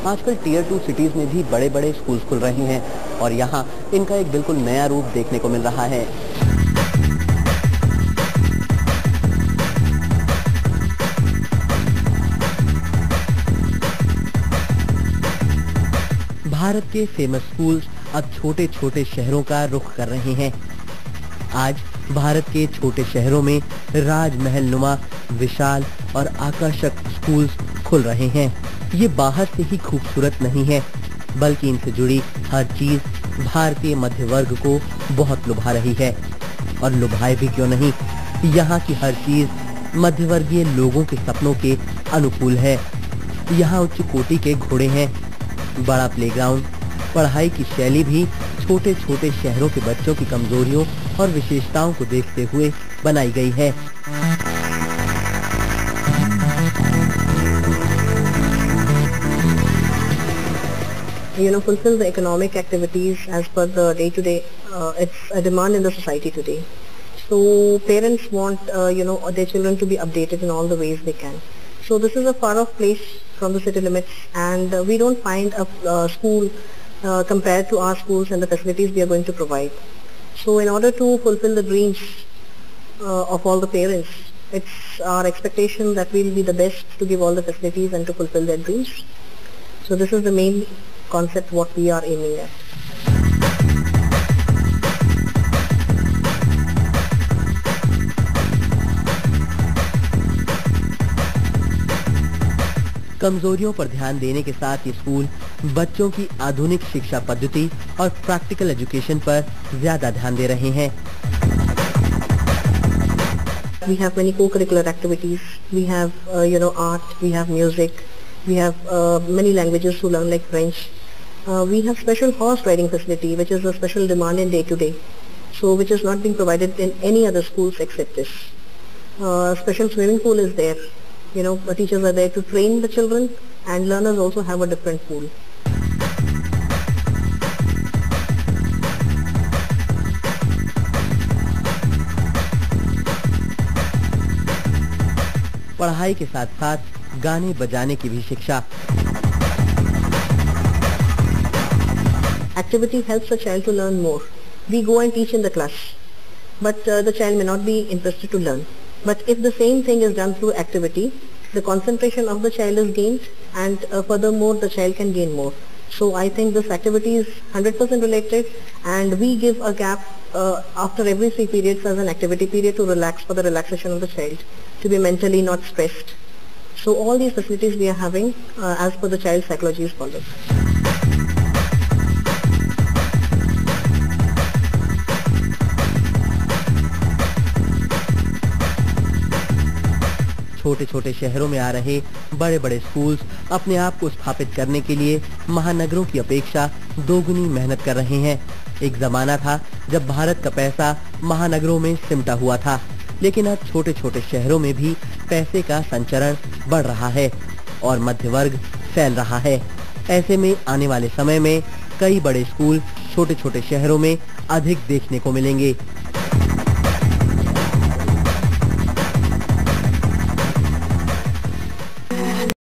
आजकल tier 2 cities में भी बड़े बड़े स्कूल खुल रहे हैं और यहाँ इनका एक बिल्कुल नया रूप देखने को मिल रहा है। भारत के फेमस स्कूल्स अब छोटे छोटे शहरों का रुख कर रहे हैं। आज भारत के छोटे शहरों में राजमहल नुमा विशाल और आकर्षक स्कूल्स खुल रहे हैं। ये बाहर से ही खूबसूरत नहीं है, बल्कि इनसे जुड़ी हर चीज भारतीय मध्य वर्ग को बहुत लुभा रही है। और लुभाए भी क्यों नहीं, यहाँ की हर चीज मध्यवर्गीय लोगों के सपनों के अनुकूल है। यहाँ उच्च कोटि के घोड़े हैं, बड़ा प्लेग्राउंड, पढ़ाई की शैली भी छोटे छोटे शहरों के बच्चों की कमजोरियों और विशेषताओं को देखते हुए बनाई गई है। Fulfill the economic activities as per the day-to-day. It's a demand in the society today. So parents want, their children to be updated in all the ways they can. So this is a far-off place from the city limits, and we don't find a school compared to our schools and the facilities we are going to provide. So in order to fulfill the dreams of all the parents, it's our expectation that we will be the best to give all the facilities and to fulfill their dreams. So this is the main concept what we are aiming at. कमजोरियों पर ध्यान देने के साथ ये school बच्चों की आधुनिक शिक्षा पद्धति और प्रैक्टिकल एजुकेशन पर ज्यादा ध्यान दे रहे हैं। We have many co-curricular activities. We have art, we have music, we have many languages to learn like French. We have special horse riding facility, which is a special demand in day-to-day, so which is not being provided in any other schools except this. Special swimming pool is there. The teachers are there to train the children, and learners also have a different pool. पढ़ाई के साथ साथ गाने बजाने की भी शिक्षा। Activity helps the child to learn more. We go and teach in the class, but the child may not be interested to learn. But if the same thing is done through activity, the concentration of the child is gained, and furthermore the child can gain more. So I think this activity is 100% related, and we give a gap after every 3 periods as an activity period to relax, for the relaxation of the child, to be mentally not stressed. So all these facilities we are having as per the child psychology is followed. छोटे छोटे शहरों में आ रहे बड़े बड़े schools अपने आप को स्थापित करने के लिए महानगरों की अपेक्षा दोगुनी मेहनत कर रहे हैं। एक जमाना था जब भारत का पैसा महानगरों में सिमटा हुआ था, लेकिन अब छोटे छोटे शहरों में भी पैसे का संचरण बढ़ रहा है और मध्य वर्ग फैल रहा है। ऐसे में आने वाले समय में कई बड़े स्कूल छोटे छोटे शहरों में अधिक देखने को मिलेंगे।